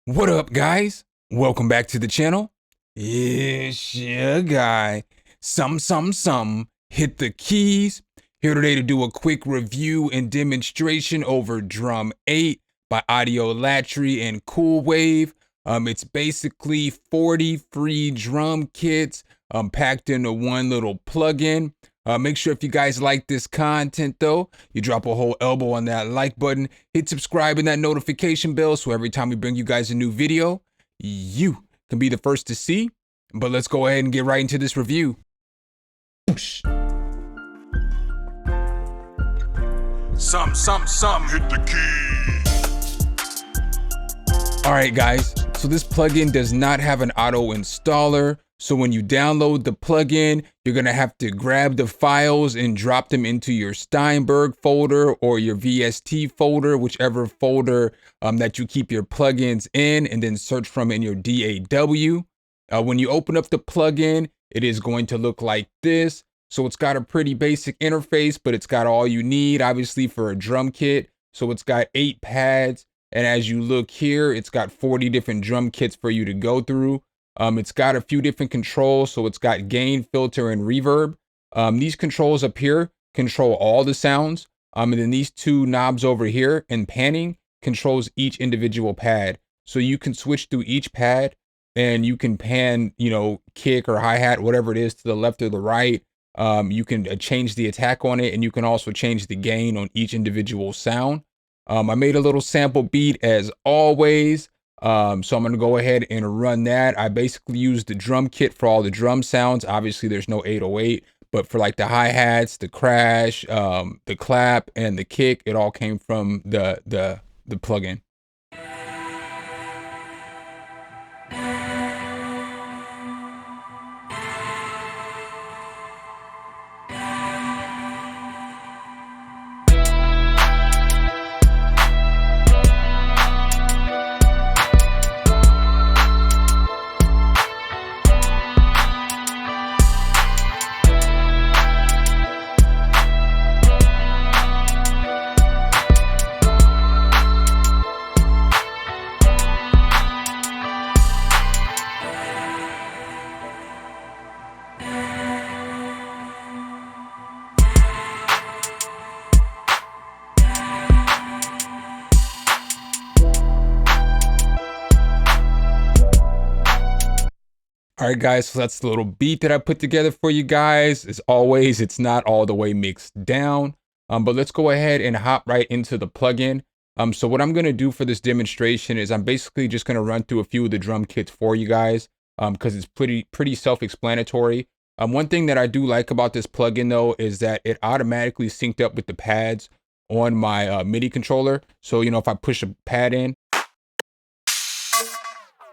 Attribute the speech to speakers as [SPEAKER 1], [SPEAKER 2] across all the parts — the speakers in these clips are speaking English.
[SPEAKER 1] What up, guys? Welcome back to the channel. It's your guy, Some. Hit the keys. Here today to do a quick review and demonstration over Drum8 by Audiolatry and Cool Wave. It's basically 40 free drum kits packed into one little plugin. Make sure if you guys like this content though, you drop a whole elbow on that like button, hit subscribe and that notification bell so every time we bring you guys a new video, you can be the first to see. But let's go ahead and get right into this review. Some, hit the key. All right, guys, so this plugin does not have an auto installer. So when you download the plugin, you're gonna have to grab the files and drop them into your Steinberg folder or your VST folder, whichever folder that you keep your plugins in, and then search from in your DAW. When you open up the plugin, it is going to look like this. So it's got a pretty basic interface, but it's got all you need, obviously, for a drum kit. So it's got 8 pads. And as you look here, it's got 40 different drum kits for you to go through. It's got a few different controls. So it's got gain, filter, and reverb. These controls up here control all the sounds. And then these 2 knobs over here and panning controls each individual pad. So you can switch through each pad and you can pan, kick or hi-hat, whatever it is, to the left or the right. You can change the attack on it, and you can also change the gain on each individual sound. I made a little sample beat as always. So I'm going to go ahead and run that. I basically used the drum kit for all the drum sounds. Obviously there's no 808, but for like the hi-hats, the crash, the clap, and the kick, it all came from the plugin. All right, guys, so that's the little beat that I put together for you guys. As always, it's not all the way mixed down, but let's go ahead and hop right into the plugin. So what I'm gonna do for this demonstration is I'm basically just gonna run through a few of the drum kits for you guys because it's pretty self-explanatory. One thing that I do like about this plugin though is that it automatically synced up with the pads on my MIDI controller. So, if I push a pad in,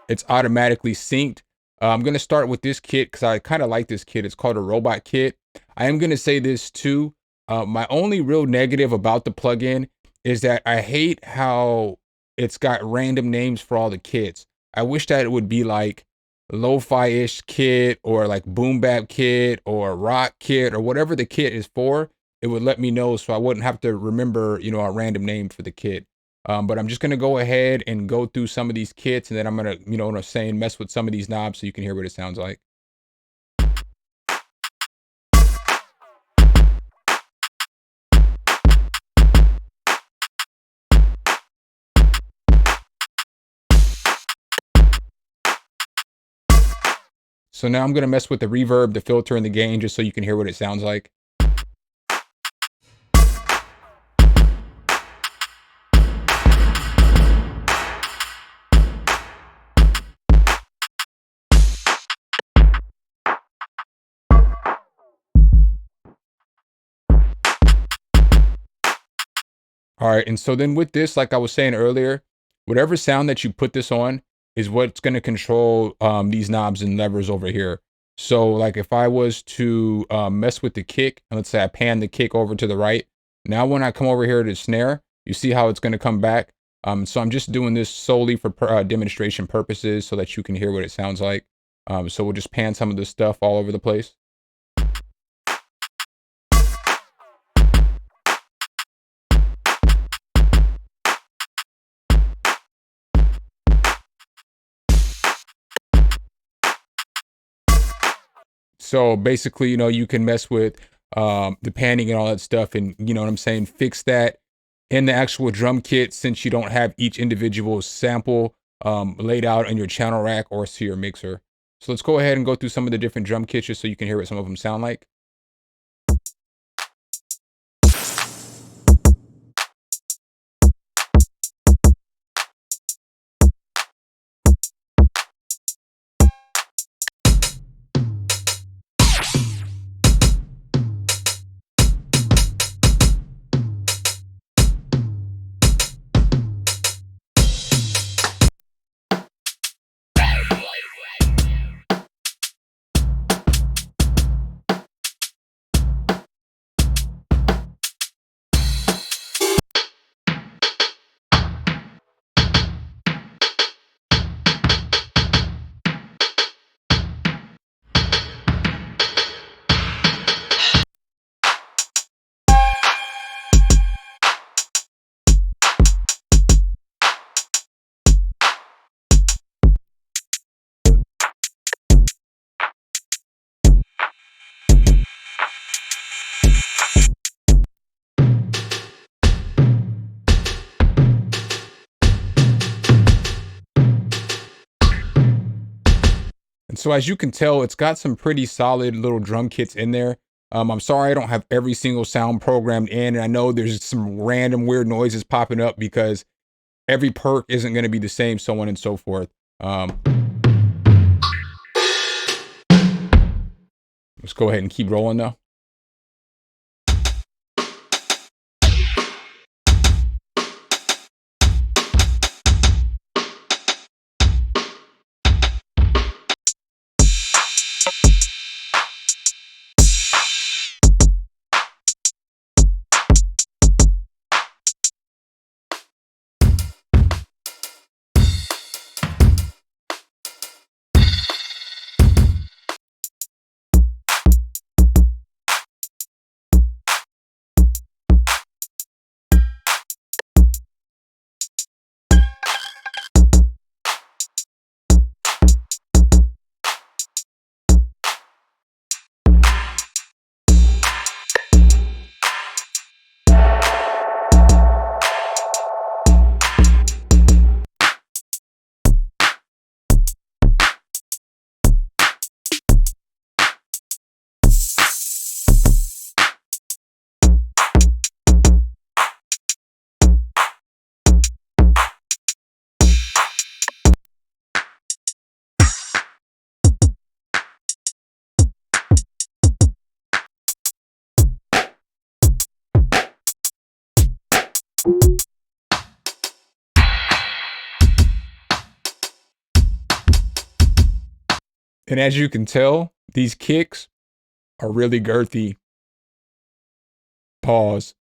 [SPEAKER 1] it's automatically synced. I'm going to start with this kit because I kind of like this kit. It's called a robot kit. I am going to say this too. My only real negative about the plugin is that I hate how it's got random names for all the kits. I wish that it would be like lo-fi-ish kit or like boom bap kit or rock kit or whatever the kit is for. It would let me know so I wouldn't have to remember, a random name for the kit. But I'm just going to go ahead and go through some of these kits, and then I'm going to, mess with some of these knobs so you can hear what it sounds like. So now I'm going to mess with the reverb, the filter, and the gain just so you can hear what it sounds like. All right, and so then with this, like I was saying earlier, whatever sound that you put this on is what's going to control these knobs and levers over here. So like if I was to mess with the kick, and let's say I pan the kick over to the right, now when I come over here to the snare, you see how it's going to come back. So I'm just doing this solely for demonstration purposes so that you can hear what it sounds like. So we'll just pan some of this stuff all over the place. So basically, you know, you can mess with the panning and all that stuff, and you know what I'm saying, fix that in the actual drum kit, since you don't have each individual sample laid out on your channel rack or to your mixer. So let's go ahead and go through some of the different drum kits just so you can hear what some of them sound like. And so as you can tell, it's got some pretty solid little drum kits in there. I'm sorry I don't have every single sound programmed in, and I know there's some random weird noises popping up because every perk isn't going to be the same, so on and so forth. Let's go ahead and keep rolling though. And as you can tell, these kicks are really girthy. Pause.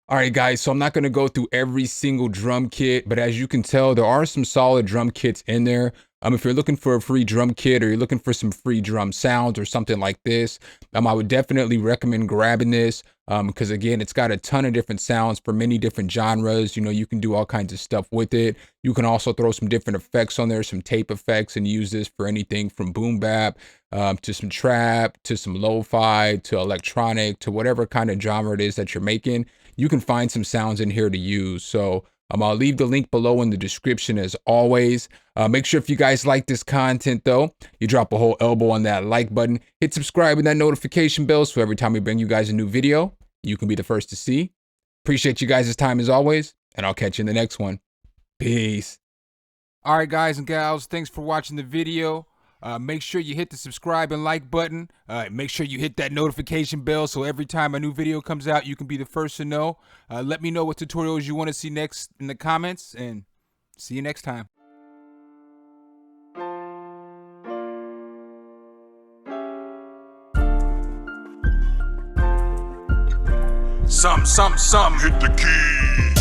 [SPEAKER 1] All right, guys, so I'm not going to go through every single drum kit, but as you can tell, there are some solid drum kits in there. If you're looking for a free drum kit or you're looking for some free drum sounds or something like this, I would definitely recommend grabbing this. because again, it's got a ton of different sounds for many different genres. You know, you can do all kinds of stuff with it. You can also throw some different effects on there, some tape effects, and use this for anything from boom bap to some trap, to some lo-fi, to electronic, to whatever kind of genre it is that you're making. You can find some sounds in here to use. So I'll leave the link below in the description as always. Make sure if you guys like this content though, you drop a whole elbow on that like button, hit subscribe and that notification bell so every time we bring you guys a new video, you can be the first to see. Appreciate you guys' time as always, and I'll catch you in the next one. Peace. All right, guys and gals, thanks for watching the video. Make sure you hit the subscribe and like button. Make sure you hit that notification bell so every time a new video comes out, you can be the first to know. Let me know what tutorials you want to see next in the comments, and see you next time.
[SPEAKER 2] Sum, sum, sum, hit the key.